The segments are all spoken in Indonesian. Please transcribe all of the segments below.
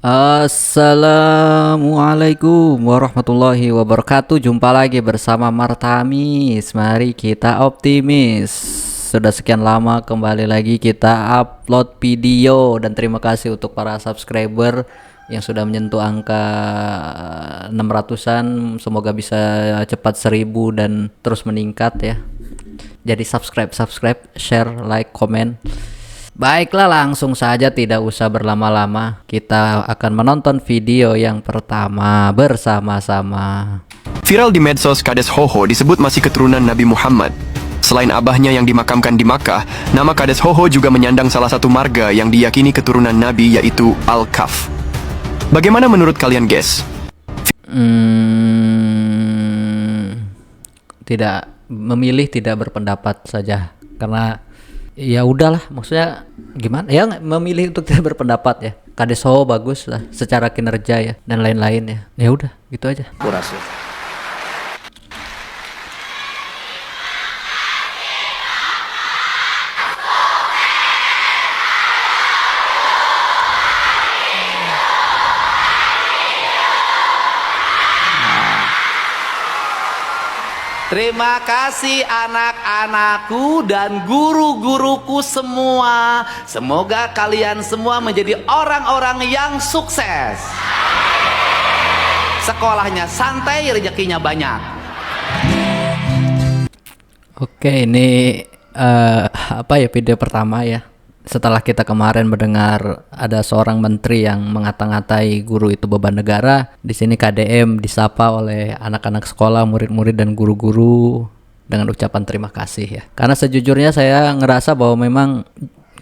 Assalamualaikum warahmatullahi wabarakatuh. Jumpa lagi bersama Martamis. Mari kita optimis. Sudah sekian lama kembali lagi kita upload video. Dan terima kasih untuk para subscriber yang sudah menyentuh angka 600-an. Semoga bisa cepat 1000 dan terus meningkat ya. Jadi subscribe, share, like, komen. Baiklah, langsung saja tidak usah berlama-lama. Kita akan menonton video yang pertama bersama-sama. Viral di medsos, Kades Hoho disebut masih keturunan Nabi Muhammad. Selain abahnya yang dimakamkan di Makkah, nama Kades Hoho juga menyandang salah satu marga yang diyakini keturunan Nabi, yaitu Al-Kaf. Bagaimana menurut kalian, guys? Tidak berpendapat saja, karena ya udahlah, maksudnya gimana ya, memilih untuk tidak berpendapat ya. Kades Hoho bagus lah secara kinerja ya dan lain-lain ya. Ya udah gitu aja. Kurasa. Terima kasih anak-anakku dan guru-guruku semua. Semoga kalian semua menjadi orang-orang yang sukses. Sekolahnya santai, rezekinya banyak. Oke, ini video pertama ya. Setelah kita kemarin mendengar ada seorang menteri yang mengata-ngatai guru itu beban negara, di sini KDM disapa oleh anak-anak sekolah, murid-murid dan guru-guru dengan ucapan terima kasih ya. Karena sejujurnya saya ngerasa bahwa memang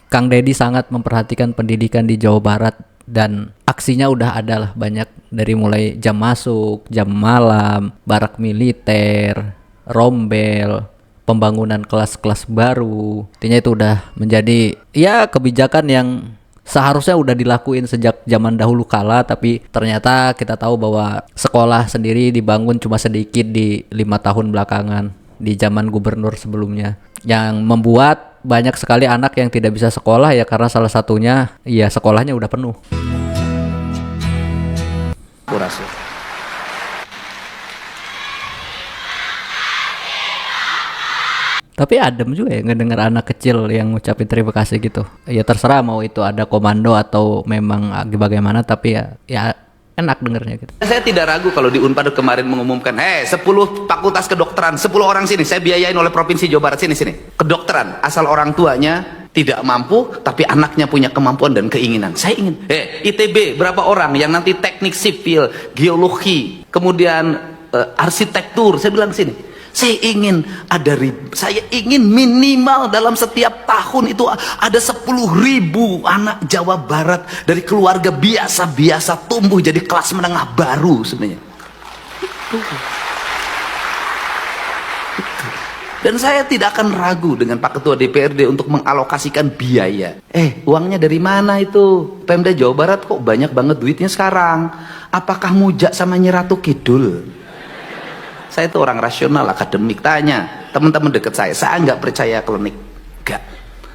Kang Deddy sangat memperhatikan pendidikan di Jawa Barat, dan aksinya udah ada lah banyak, dari mulai jam masuk, jam malam, barak militer, rombel, pembangunan kelas-kelas baru. Intinya itu udah menjadi ya kebijakan yang seharusnya udah dilakuin sejak zaman dahulu kala, tapi ternyata kita tahu bahwa sekolah sendiri dibangun cuma sedikit di 5 tahun belakangan di zaman gubernur sebelumnya, yang membuat banyak sekali anak yang tidak bisa sekolah ya karena salah satunya ya sekolahnya udah penuh. Kurasa. Tapi adem juga ya ngedenger anak kecil yang ngucapin terima kasih gitu. Ya terserah mau itu ada komando atau memang bagaimana, tapi ya enak dengernya gitu. Saya tidak ragu kalau di Unpad kemarin mengumumkan, 10 fakultas kedokteran, 10 orang sini, saya biayain oleh Provinsi Jawa Barat, sini. Kedokteran, asal orang tuanya tidak mampu, tapi anaknya punya kemampuan dan keinginan. Saya ingin, ITB, berapa orang yang nanti teknik sipil, geologi, kemudian arsitektur, saya bilang sini. Saya ingin minimal dalam setiap tahun itu ada 10.000 anak Jawa Barat dari keluarga biasa-biasa tumbuh jadi kelas menengah baru sebenarnya. Itu. Dan saya tidak akan ragu dengan Pak Ketua DPRD untuk mengalokasikan biaya. Uangnya dari mana itu? Pemda Jawa Barat kok banyak banget duitnya sekarang? Apakah mujak sama Nyi Ratu Kidul? Saya itu orang rasional, akademik. Tanya teman-teman dekat saya nggak percaya klinik, nggak.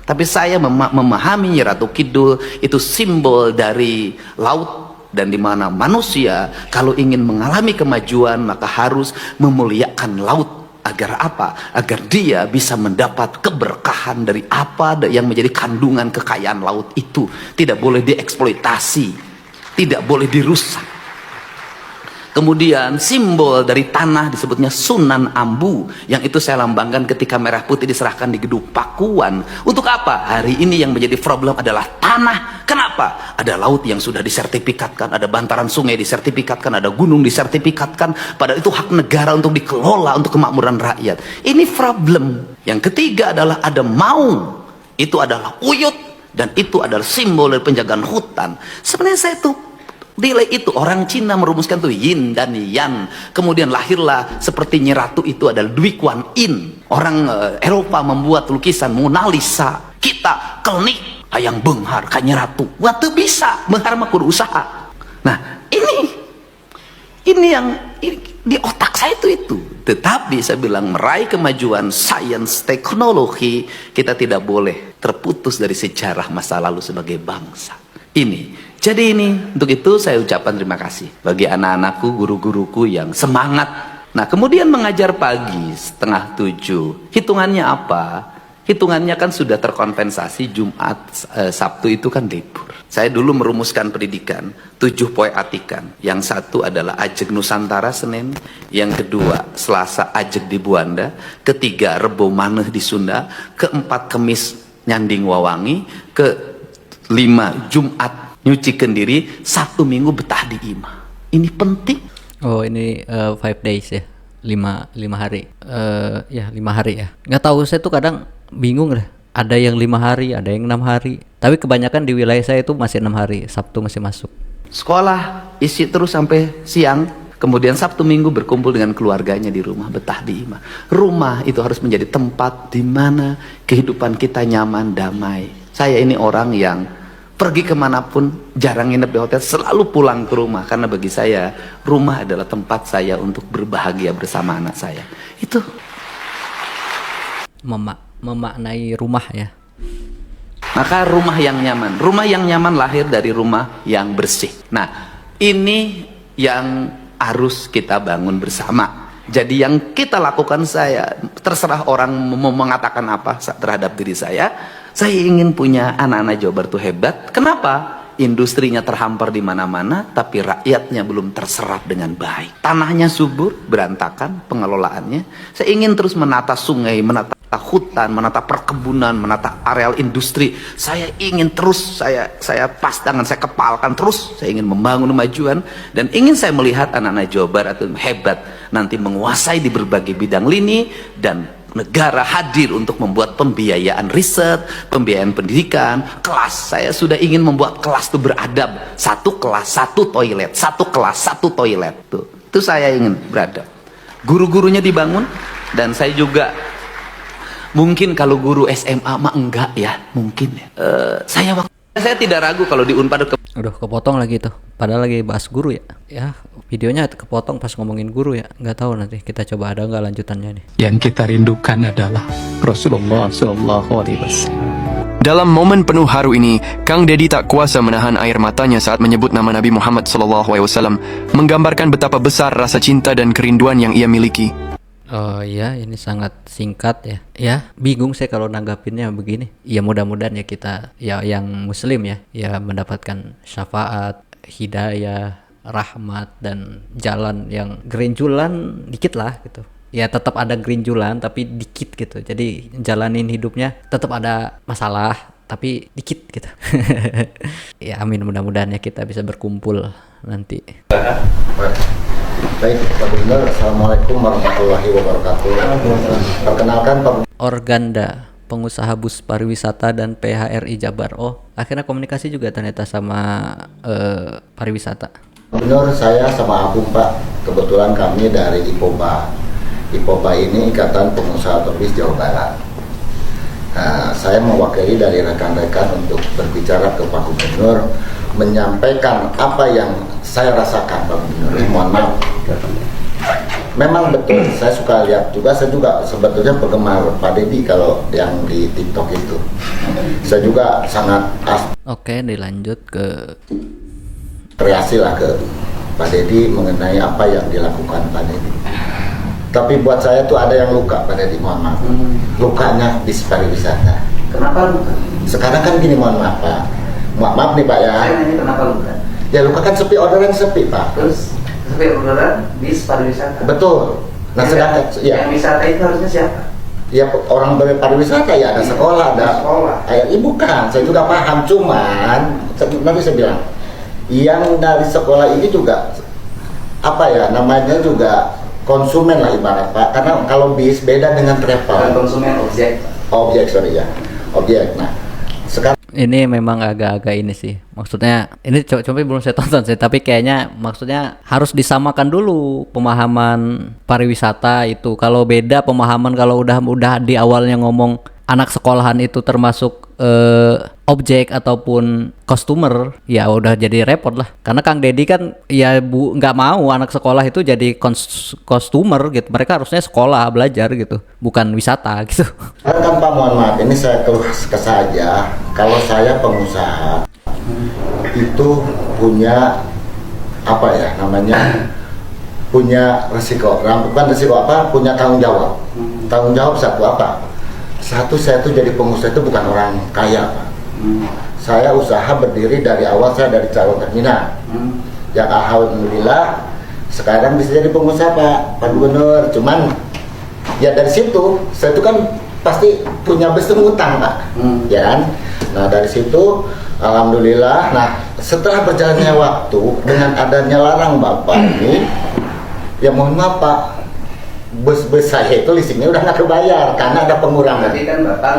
Tapi saya memahami Nyi Ratu Kidul itu simbol dari laut, dan di mana manusia kalau ingin mengalami kemajuan maka harus memuliakan laut. Agar apa? Agar dia bisa mendapat keberkahan dari apa yang menjadi kandungan kekayaan laut itu. Tidak boleh dieksploitasi, tidak boleh dirusak. Kemudian simbol dari tanah disebutnya Sunan Ambu, yang itu saya lambangkan ketika merah putih diserahkan di Gedung Pakuan. Untuk apa? Hari ini yang menjadi problem adalah tanah. Kenapa? Ada laut yang sudah disertifikatkan, ada bantaran sungai disertifikatkan, ada gunung disertifikatkan, padahal itu hak negara untuk dikelola untuk kemakmuran rakyat. Ini problem. Yang ketiga adalah ada maung. Itu adalah uyut, dan itu adalah simbol dari penjagaan hutan. Sebenarnya saya tuh nilai itu, orang Cina merumuskan tuh yin dan yang, kemudian lahirlah seperti Nyi Ratu itu adalah Dwi Kuan Yin. Orang Eropa membuat lukisan Mona Lisa. Kita kelnik ayang benghar ka Nyi Ratu, waktu bisa benghar mah kudu usaha. Nah ini yang di otak saya itu. Tetapi saya bilang meraih kemajuan sains teknologi, kita tidak boleh terputus dari sejarah masa lalu sebagai bangsa. Ini Jadi ini, untuk itu saya ucapkan terima kasih bagi anak-anakku, guru-guruku yang semangat. Nah, kemudian mengajar pagi 6:30. Hitungannya apa? Hitungannya kan sudah terkompensasi Jumat, Sabtu itu kan libur. Saya dulu merumuskan pendidikan 7 poe atikan. Yang satu adalah Ajeg Nusantara Senin, yang kedua Selasa Ajeg di Buanda, ketiga Rebo Maneh di Sunda, keempat Kemis Nyanding Wawangi, kelima Jumat nyuci kendiri, Sabtu Minggu betah di Ima. Ini penting. Oh, ini 5 days ya. 5 hari. Ya 5 hari ya. Nggak tahu, saya tuh kadang bingung deh. Ada yang 5 hari, ada yang 6 hari. Tapi kebanyakan di wilayah saya itu masih 6 hari. Sabtu masih masuk. Sekolah isi terus sampai siang. Kemudian Sabtu Minggu berkumpul dengan keluarganya di rumah, betah di Ima. Rumah itu harus menjadi tempat di mana kehidupan kita nyaman, damai. Saya ini orang yang pergi kemanapun, jarang nginep di hotel, selalu pulang ke rumah. Karena bagi saya, rumah adalah tempat saya untuk berbahagia bersama anak saya. Itu Memaknai rumah ya. maka rumah yang nyaman lahir dari rumah yang bersih. Nah, ini yang harus kita bangun bersama. Jadi yang kita lakukan, saya terserah orang mau mengatakan apa terhadap diri saya ingin punya anak-anak Jawa Barat itu hebat. Kenapa? Industrinya terhampar di mana-mana, tapi rakyatnya belum terserap dengan baik. Tanahnya subur, berantakan pengelolaannya. Saya ingin terus menata sungai, menata hutan, menata perkebunan, menata areal industri. Saya ingin terus, saya pas tangan, saya kepalkan terus. Saya ingin membangun kemajuan dan ingin saya melihat anak-anak Jawa Barat itu hebat, nanti menguasai di berbagai bidang lini, dan negara hadir untuk membuat pembiayaan riset, pembiayaan pendidikan, kelas. Saya sudah ingin membuat kelas itu beradab. 1 kelas, 1 toilet, 1 kelas, 1 toilet. Itu saya ingin beradab. Guru-gurunya dibangun, dan saya juga mungkin kalau guru SMA mah enggak ya, mungkin ya. Saya tidak ragu kalau di Unpad. Udah kepotong lagi tuh. Padahal lagi bahas guru ya. Ya, videonya kepotong pas ngomongin guru ya. Nggak tahu, nanti kita coba ada nggak lanjutannya nih. Yang kita rindukan adalah Rasulullah SAW. Dalam momen penuh haru ini, Kang Dedi tak kuasa menahan air matanya saat menyebut nama Nabi Muhammad SAW, menggambarkan betapa besar rasa cinta dan kerinduan yang ia miliki. Oh iya, ini sangat singkat ya. Ya, bingung saya kalau nanggapinnya begini. Ya mudah-mudahan ya kita ya yang muslim ya mendapatkan syafaat, hidayah, rahmat, dan jalan yang gerinjulan dikit lah gitu. Ya tetap ada gerinjulan tapi dikit gitu. Jadi jalanin hidupnya tetap ada masalah tapi dikit gitu. Ya amin, mudah-mudahan ya kita bisa berkumpul nanti. Baik, Pak Gubernur, Assalamualaikum warahmatullahi wabarakatuh. Perkenalkan Pak Organda, pengusaha bus pariwisata dan PHRI Jabar. Oh, akhirnya komunikasi juga ternyata sama pariwisata. Gubernur, saya sama Abung Pak. Kebetulan kami dari IPOBA. IPOBA ini Ikatan Pengusaha Otobus Jawa Barat. Nah, saya mewakili dari rekan-rekan untuk berbicara ke Pak Gubernur, menyampaikan apa yang saya rasakan, Pak Gubernur. Mohon maaf. Memang betul, saya suka lihat juga, saya juga sebetulnya penggemar Pak Dedi kalau yang di TikTok itu. Saya juga sangat Oke, dilanjut ke kreasi lah ke Pak Dedi mengenai apa yang dilakukan Pak Dedi. Tapi buat saya tuh ada yang luka, Pak Dedi, mohon maaf. Lukanya di pariwisata. Kenapa luka? Sekarang kan gini, mohon maaf Pak. Maaf nih Pak ya. Saya nanya kenapa luka? Ya luka kan sepi, orderan sepi Pak. Terus sepi orderan bis pariwisata. Betul. Nah sedangkan yang wisata itu harusnya siapa? Ya orang pariwisata ya ada sekolah, ada sekolah. Bukan, saya juga paham, cuman nanti saya bilang yang dari sekolah ini juga apa ya namanya juga konsumen lah ibarat Pak, karena kalau bis beda dengan travel. Konsumen objek. Objek. Nah sekarang ini memang agak-agak ini sih. Maksudnya ini coba belum saya tonton sih, tapi kayaknya maksudnya harus disamakan dulu pemahaman pariwisata itu. Kalau beda pemahaman, kalau udah di awalnya ngomong anak sekolahan itu termasuk objek ataupun customer, ya udah jadi repot lah. Karena Kang Dedi kan ya nggak mau anak sekolah itu jadi customer gitu. Mereka harusnya sekolah belajar gitu, bukan wisata gitu. kan Pak, mohon maaf, ini saya keluh kesah saja. Kalau saya pengusaha, itu punya apa ya namanya, punya resiko, bukan resiko apa, punya tanggung jawab. Tanggung jawab satu apa? Satu, saya tuh jadi pengusaha itu bukan orang kaya, Pak. Saya usaha berdiri dari awal, saya dari calon terminal. Yang alhamdulillah sekarang bisa jadi pengusaha, Pak Gubernur. Cuman ya dari situ saya tuh kan pasti punya utang, Pak. Ya kan? Nah dari situ alhamdulillah. Nah setelah berjalannya waktu dengan adanya larang Bapak ini, ya mohon maaf Pak, bus-bus saya itu listriknya udah nggak kebayar karena ada pengurangan. Berarti kan Bapak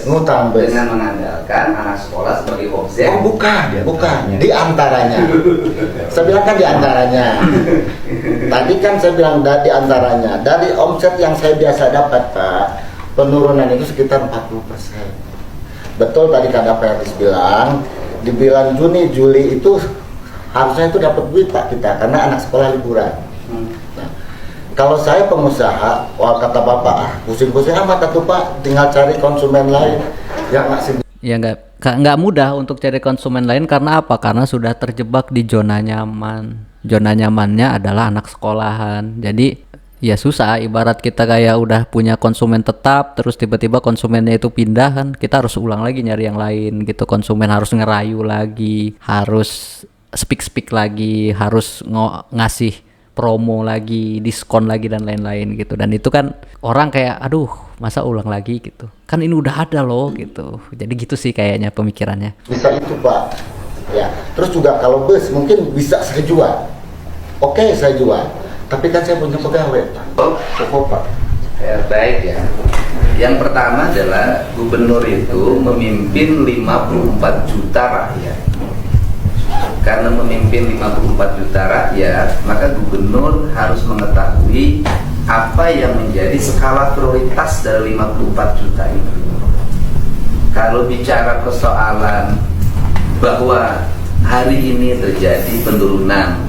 ngutang bus dengan mengandalkan anak sekolah sebagai objek. Oh bukan, di antaranya. Saya bilang kan di antaranya. Tadi kan saya bilang di antaranya. Dari omset yang saya biasa dapat Pak, penurunan itu sekitar 40%. Betul tadi kata Pak Ernest bilang, di bulan Juni, Juli itu harusnya itu dapat duit Pak kita, karena anak sekolah liburan. Nah, kalau saya pengusaha, wah kata Bapak, pusing-pusing amat tuh Pak, tinggal cari konsumen lain yang ngasih. Ya nggak mudah untuk cari konsumen lain karena apa? Karena sudah terjebak di zona nyaman. Zona nyamannya adalah anak sekolahan. Jadi ya susah, ibarat kita kayak udah punya konsumen tetap terus tiba-tiba konsumennya itu pindah, kan kita harus ulang lagi nyari yang lain gitu. Konsumen harus ngerayu lagi, harus speak lagi, harus ngasih promo lagi, diskon lagi dan lain-lain gitu. Dan itu kan orang kayak aduh masa ulang lagi gitu, kan ini udah ada loh gitu. Jadi gitu sih kayaknya pemikirannya. Bisa itu Pak ya. Terus juga kalau bus mungkin bisa saya jual, oke saya jual, tapi kan saya punya pegawai Pak. Pokok Pak Ya, baik ya. Yang pertama adalah gubernur itu memimpin 54 juta rakyat. Karena memimpin 54 juta rakyat, maka gubernur harus mengetahui apa yang menjadi skala prioritas dari 54 juta itu. Kalau bicara persoalan bahwa hari ini terjadi penurunan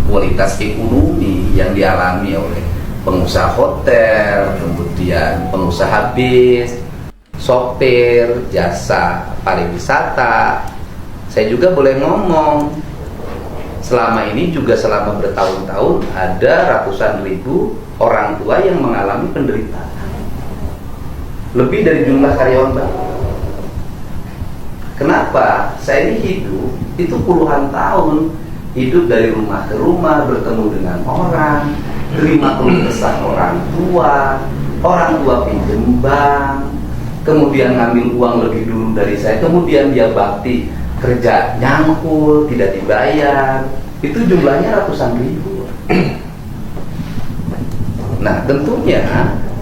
kualitas ekonomi yang dialami oleh pengusaha hotel, kemudian pengusaha bis, sopir, jasa pariwisata, saya juga boleh ngomong, selama ini juga selama bertahun-tahun ada ratusan ribu orang tua yang mengalami penderitaan, lebih dari jumlah karyawan baru. Kenapa? Saya ini hidup itu puluhan tahun, hidup dari rumah ke rumah, bertemu dengan orang, terima keluh kesah orang tua pinjem bank, kemudian ngambil uang lebih dulu dari saya, kemudian dia bakti kerja nyangkul, tidak dibayar, itu jumlahnya ratusan ribu. Nah tentunya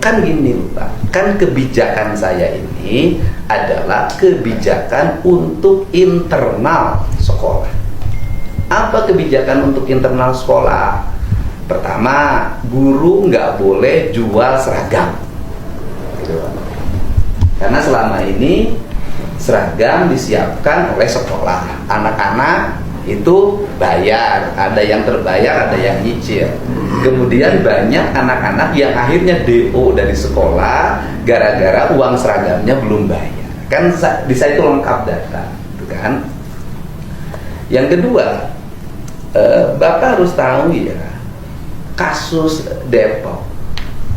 kan gini Pak, kan kebijakan saya ini adalah kebijakan untuk internal sekolah. Apa kebijakan untuk internal sekolah? Pertama, guru nggak boleh jual seragam, karena selama ini seragam disiapkan oleh sekolah. Anak-anak itu bayar, ada yang terbayar, ada yang nyicil. Kemudian banyak anak-anak yang akhirnya DO dari sekolah gara-gara uang seragamnya belum bayar. Kan di saya itu lengkap data, gitu kan? Yang kedua, Bapak harus tahu ya, kasus Depok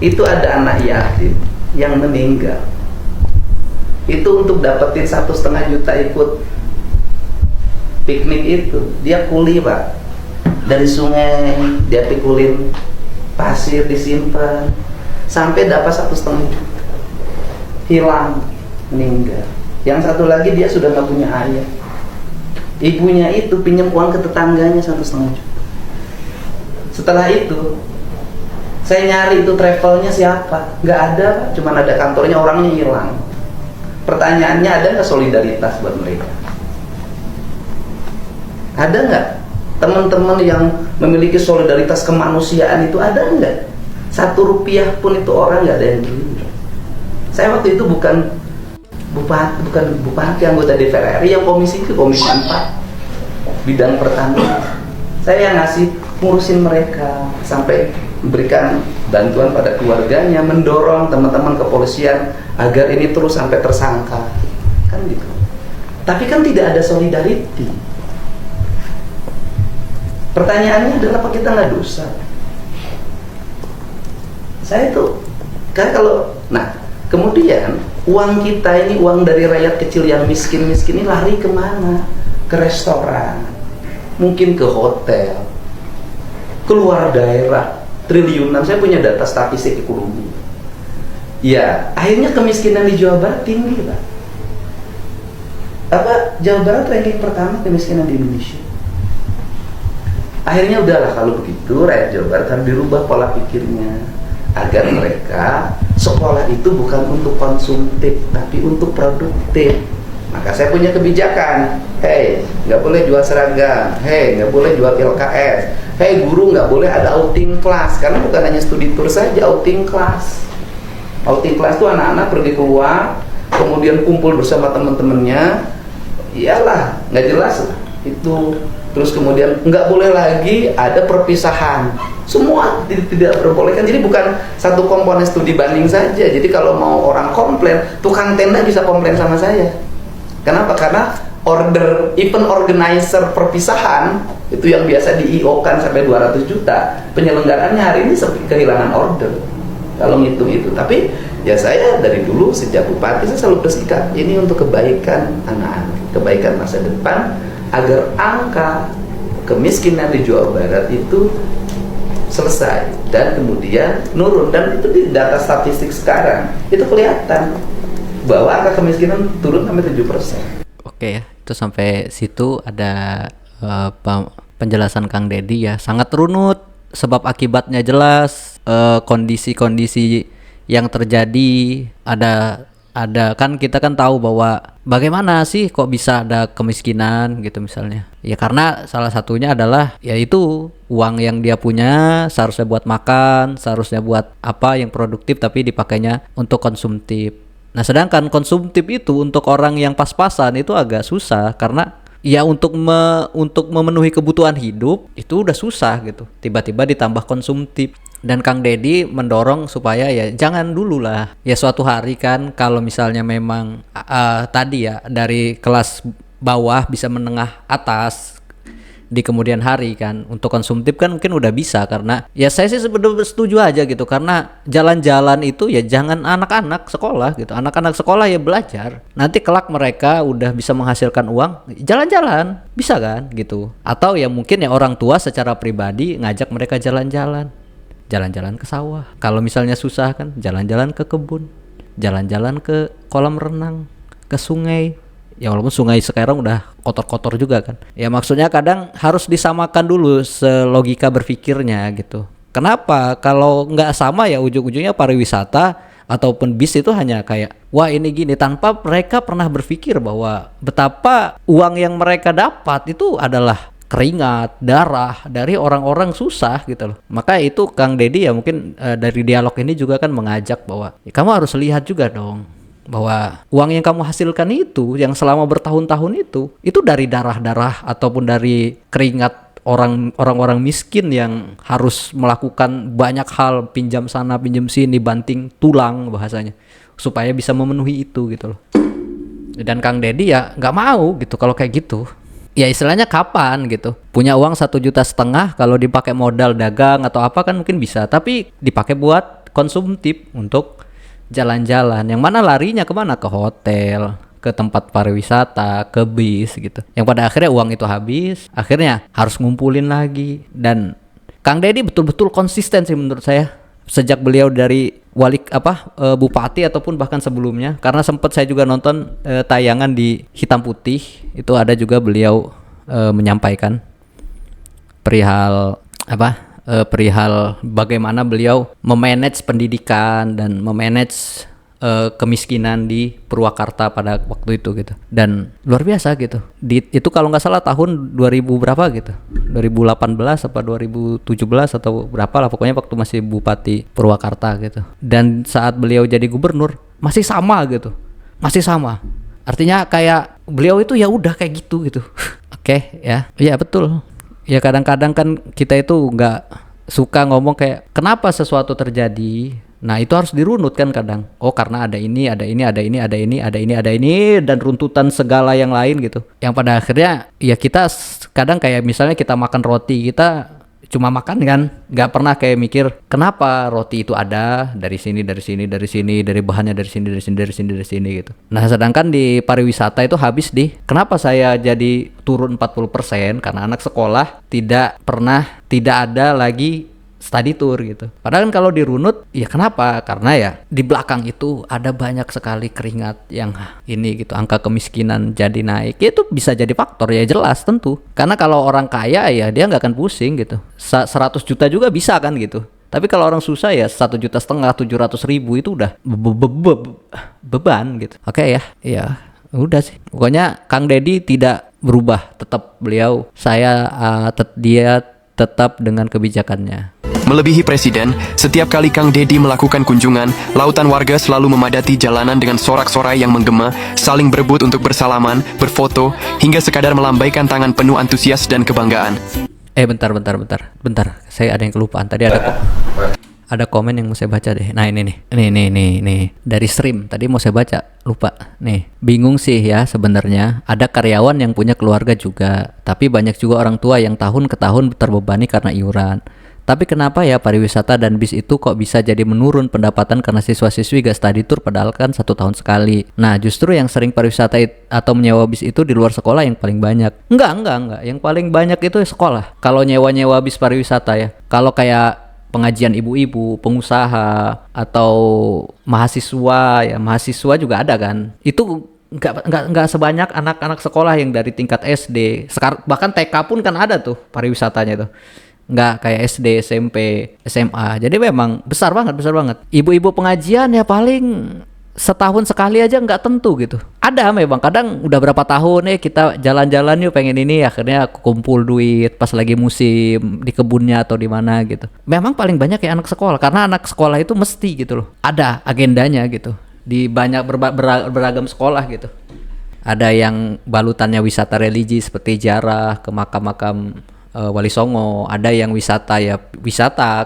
itu ada anak yatim yang meninggal. Itu untuk dapetin 1,5 juta ikut piknik itu, dia kuli Pak, dari sungai dia pikulin pasir, disimpan sampai dapat 1,5 juta, hilang, meninggal. Yang satu lagi dia sudah nggak punya ayah, ibunya itu pinjam uang ke tetangganya 1,5 juta. Setelah itu saya nyari itu travelnya siapa, nggak ada Pak, cuma ada kantornya, orangnya hilang. Pertanyaannya, ada nggak solidaritas buat mereka? Ada nggak teman-teman yang memiliki solidaritas kemanusiaan itu, ada nggak? 1 rupiah pun itu orang nggak ada yang beli. Saya waktu itu bukan bupati anggota DPR RI, yang komisi 4 bidang pertanian. Saya yang ngurusin mereka sampai memberikan bantuan pada keluarganya, mendorong teman-teman kepolisian agar ini terus sampai tersangka, kan gitu. Tapi kan tidak ada solidarity. Pertanyaannya adalah apa kita nggak dosa? Saya tuh kan kalau, nah kemudian uang kita ini, uang dari rakyat kecil yang miskin-miskin ini lari kemana? Ke restoran, mungkin ke hotel, keluar daerah, triliunan. Saya punya data statistik ekonomi. Ya, akhirnya kemiskinan di Jawa Barat tinggi, Pak. Jawa Barat ranking pertama kemiskinan di Indonesia. Akhirnya udahlah kalau begitu, rakyat Jawa Barat harus dirubah pola pikirnya agar mereka sekolah itu bukan untuk konsumtif tapi untuk produktif. Maka saya punya kebijakan, hei nggak boleh jual seragam, hei nggak boleh jual LKS, hei guru nggak boleh ada outing kelas, karena bukan hanya studi tour saja, outing kelas. Outing kelas itu anak-anak pergi keluar, kemudian kumpul bersama teman-temannya, iyalah nggak jelas lah itu. Terus kemudian nggak boleh lagi ada perpisahan, semua tidak diperbolehkan. Jadi bukan satu komponen studi banding saja. Jadi kalau mau orang komplain, tukang tenda bisa komplain sama saya. Kenapa? Karena event organizer perpisahan itu yang biasa di IO kan sampai 200 juta, penyelenggaraannya hari ini kehilangan order kalau ngitung itu. Tapi ya saya dari dulu sejak bupati saya selalu bersikap ini untuk kebaikan anak-anak, kebaikan masa depan, agar angka kemiskinan di Jawa Barat itu selesai dan kemudian nurun. Dan itu di data statistik sekarang itu kelihatan bahwa angka kemiskinan turun sampai 7%. Oke ya, itu sampai situ ada penjelasan Kang Deddy ya, sangat runut, sebab akibatnya jelas, kondisi-kondisi yang terjadi ada kan kita kan tahu bahwa bagaimana sih kok bisa ada kemiskinan gitu misalnya. Ya karena salah satunya adalah yaitu uang yang dia punya seharusnya buat makan, seharusnya buat apa yang produktif tapi dipakainya untuk konsumtif. Nah, sedangkan konsumtif itu untuk orang yang pas-pasan itu agak susah karena ya untuk memenuhi kebutuhan hidup itu udah susah gitu. Tiba-tiba ditambah konsumtif. Dan Kang Deddy mendorong supaya ya jangan dulu lah. Ya suatu hari kan kalau misalnya memang tadi ya dari kelas bawah bisa menengah atas di kemudian hari kan untuk konsumtif kan mungkin udah bisa, karena ya saya sih sebenarnya setuju aja gitu, karena jalan-jalan itu ya jangan anak-anak sekolah gitu. Anak-anak sekolah ya belajar, nanti kelak mereka udah bisa menghasilkan uang, jalan-jalan bisa kan gitu. Atau ya mungkin ya orang tua secara pribadi ngajak mereka jalan-jalan ke sawah, kalau misalnya susah kan jalan-jalan ke kebun, jalan-jalan ke kolam renang, ke sungai. Ya walaupun sungai sekarang udah kotor-kotor juga kan. Ya maksudnya kadang harus disamakan dulu selogika berpikirnya gitu. Kenapa? Kalau nggak sama ya ujung-ujungnya pariwisata ataupun bis itu hanya kayak wah ini gini, tanpa mereka pernah berpikir bahwa betapa uang yang mereka dapat itu adalah keringat, darah dari orang-orang susah gitu loh. Maka itu Kang Deddy ya mungkin dari dialog ini juga kan mengajak bahwa ya, kamu harus lihat juga dong bahwa uang yang kamu hasilkan itu yang selama bertahun-tahun itu dari darah-darah ataupun dari keringat orang-orang miskin yang harus melakukan banyak hal, pinjam sana pinjam sini, banting tulang bahasanya supaya bisa memenuhi itu gitu loh. Dan Kang Deddy ya nggak mau gitu kalau kayak gitu. Ya istilahnya kapan gitu punya uang 1,5 juta kalau dipakai modal dagang atau apa kan mungkin bisa, tapi dipakai buat konsumtif untuk jalan-jalan, yang mana larinya kemana? Ke hotel, ke tempat pariwisata, ke bis gitu, yang pada akhirnya uang itu habis, akhirnya harus ngumpulin lagi. Dan Kang Deddy betul-betul konsisten sih menurut saya sejak beliau dari bupati ataupun bahkan sebelumnya, karena sempat saya juga nonton tayangan di Hitam Putih, itu ada juga beliau menyampaikan perihal bagaimana beliau memanage pendidikan dan memanage kemiskinan di Purwakarta pada waktu itu gitu. Dan luar biasa gitu. Itu kalau nggak salah tahun 2000 berapa gitu. 2018 apa 2017 atau berapa lah, pokoknya waktu masih Bupati Purwakarta gitu. Dan saat beliau jadi gubernur masih sama gitu. Masih sama. Artinya kayak beliau itu ya udah kayak gitu. Oke, ya. Iya betul. Ya kadang-kadang kan kita itu nggak suka ngomong kayak kenapa sesuatu terjadi Nah itu harus dirunut kan kadang. Oh karena ada ini, ada ini, ada ini, ada ini, ada ini, ada ini, dan runtutan segala yang lain gitu. Yang pada akhirnya ya kita kadang kayak misalnya kita makan roti, kita cuma makan kan, nggak pernah kayak mikir kenapa roti itu ada dari sini, dari sini, dari sini, dari bahannya dari sini, dari sini, dari sini, dari sini gitu. Nah sedangkan di pariwisata itu habis di kenapa saya jadi turun 40% karena anak sekolah tidak pernah, tidak ada lagi study tour gitu. Padahal kan kalau dirunut, ya kenapa? Karena ya di belakang itu ada banyak sekali keringat yang ini gitu, angka kemiskinan jadi naik. Ya itu bisa jadi faktor ya jelas tentu. Karena kalau orang kaya ya dia nggak akan pusing gitu. 100 juta juga bisa kan gitu. Tapi kalau orang susah ya 1,5 juta, 700.000 itu udah beban gitu. Oke ya, ya udah sih. Pokoknya Kang Deddy tidak berubah, tetap beliau. Dia tetap dengan kebijakannya. Melebihi presiden, setiap kali Kang Deddy melakukan kunjungan, lautan warga selalu memadati jalanan dengan sorak-sorai yang menggema, saling berebut untuk bersalaman, berfoto, hingga sekadar melambaikan tangan penuh antusias dan kebanggaan. Bentar. Saya ada yang kelupaan. Tadi ada komen yang mau saya baca deh. Nah ini nih dari stream tadi mau saya baca, lupa nih. Bingung sih ya sebenarnya. Ada karyawan yang punya keluarga juga, tapi banyak juga orang tua yang tahun ke tahun terbebani karena iuran. Tapi kenapa ya pariwisata dan bis itu kok bisa jadi menurun pendapatan karena siswa-siswi gak study tour padahal kan 1 tahun sekali. Nah justru yang sering pariwisata atau menyewa bis itu di luar sekolah yang paling banyak. Enggak. Yang paling banyak itu sekolah. Kalau nyewa bis pariwisata ya. Kalau kayak pengajian ibu-ibu, pengusaha, atau mahasiswa juga ada kan. Itu nggak sebanyak anak-anak sekolah yang dari tingkat SD. Sekarang bahkan TK pun kan ada tuh pariwisatanya tuh. Nggak kayak SD, SMP, SMA. Jadi memang besar banget. Ibu-ibu pengajian ya paling setahun sekali aja nggak tentu gitu. Ada memang kadang udah berapa tahun kita jalan-jalan yuk pengen ini, akhirnya aku kumpul duit pas lagi musim di kebunnya atau di mana gitu. Memang paling banyak ya anak sekolah, karena anak sekolah itu mesti gitu loh. Ada agendanya gitu di banyak beragam sekolah gitu. Ada yang balutannya wisata religi seperti ziarah ke makam-makam Wali Songo, ada yang wisata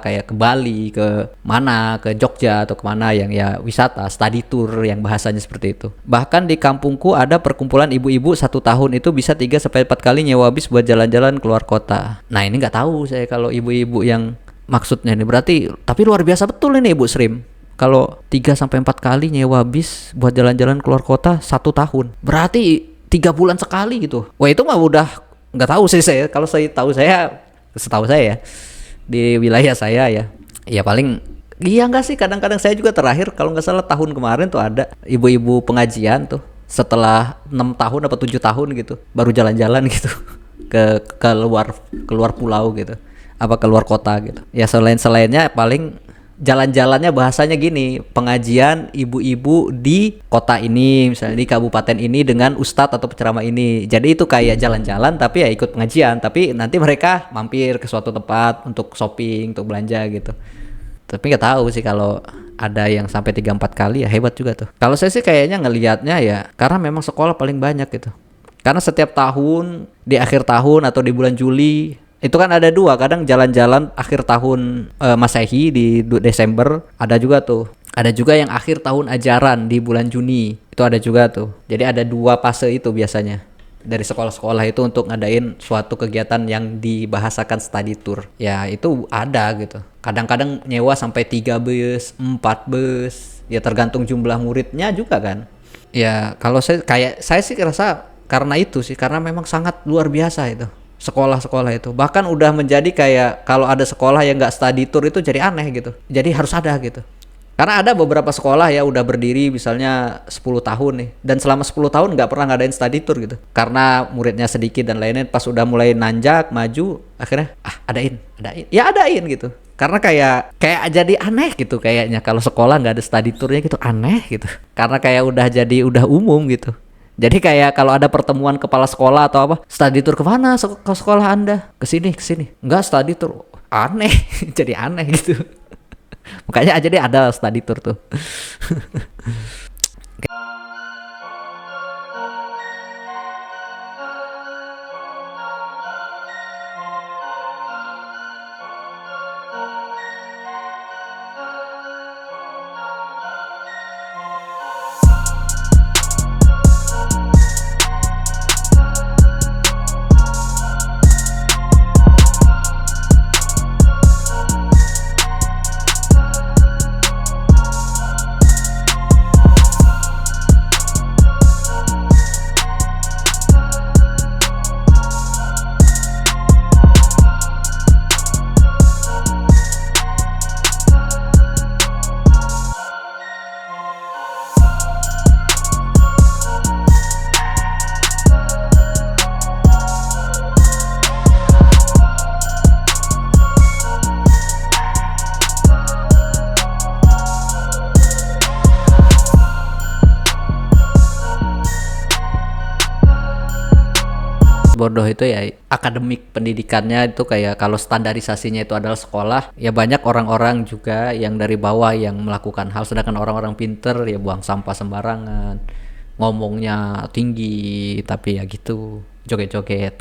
kayak ke Bali, ke mana, ke Jogja atau kemana yang ya wisata study tour yang bahasanya seperti itu. Bahkan di kampungku ada perkumpulan ibu-ibu 1 tahun itu bisa 3-4 kali nyewa bis buat jalan-jalan keluar kota. Nah ini nggak tahu saya kalau ibu-ibu yang maksudnya ini berarti, tapi luar biasa betul ini Ibu Srim. Kalau 3-4 kali nyewa bis buat jalan-jalan keluar kota 1 tahun, berarti 3 bulan sekali gitu. Wah itu mah udah nggak tahu sih saya. Kalau setahu saya ya, di wilayah saya ya paling iya nggak sih. Kadang-kadang saya juga terakhir kalau nggak salah tahun kemarin tuh ada ibu-ibu pengajian tuh setelah 6 tahun atau 7 tahun gitu baru jalan-jalan gitu ke luar pulau gitu, apa keluar kota gitu. Ya selainnya paling jalan-jalannya bahasanya gini, pengajian ibu-ibu di kota ini, misalnya di kabupaten ini dengan ustadz atau penceramah ini. Jadi itu kayak jalan-jalan tapi ya ikut pengajian, tapi nanti mereka mampir ke suatu tempat untuk shopping, untuk belanja gitu. Tapi nggak tahu sih kalau ada yang sampai 3-4 kali, ya hebat juga tuh. Kalau saya sih kayaknya ngelihatnya ya karena memang sekolah paling banyak gitu. Karena setiap tahun di akhir tahun atau di bulan Juli itu kan ada 2, kadang jalan-jalan akhir tahun Masehi di Desember, ada juga tuh. Ada juga yang akhir tahun ajaran di bulan Juni, itu ada juga tuh. Jadi ada 2 fase itu biasanya dari sekolah-sekolah itu untuk ngadain suatu kegiatan yang dibahasakan study tour. Ya itu ada gitu. Kadang-kadang nyewa sampai 3 bus, 4 bus, ya tergantung jumlah muridnya juga kan. Ya kalau saya sih rasa karena itu sih, karena memang sangat luar biasa itu sekolah-sekolah itu. Bahkan udah menjadi kayak kalau ada sekolah yang nggak study tour itu jadi aneh gitu. Jadi harus ada gitu. Karena ada beberapa sekolah ya udah berdiri misalnya 10 tahun nih, dan selama 10 tahun nggak pernah ngadain study tour gitu. Karena muridnya sedikit dan lainnya, pas udah mulai nanjak maju akhirnya adain. Ya adain gitu. Karena kayak jadi aneh gitu kayaknya kalau sekolah nggak ada study tournya gitu, aneh gitu. Karena kayak udah umum gitu. Jadi kayak kalau ada pertemuan kepala sekolah atau apa, study tour kemana ke sekolah Anda? Kesini. Enggak study tour. Aneh, jadi aneh gitu. Makanya jadi ada study tour tuh. bodoh itu ya akademik pendidikannya itu kayak kalau standarisasinya itu adalah sekolah, ya banyak orang-orang juga yang dari bawah yang melakukan hal, sedangkan orang-orang pinter ya buang sampah sembarangan, ngomongnya tinggi, tapi ya gitu, joget-joget.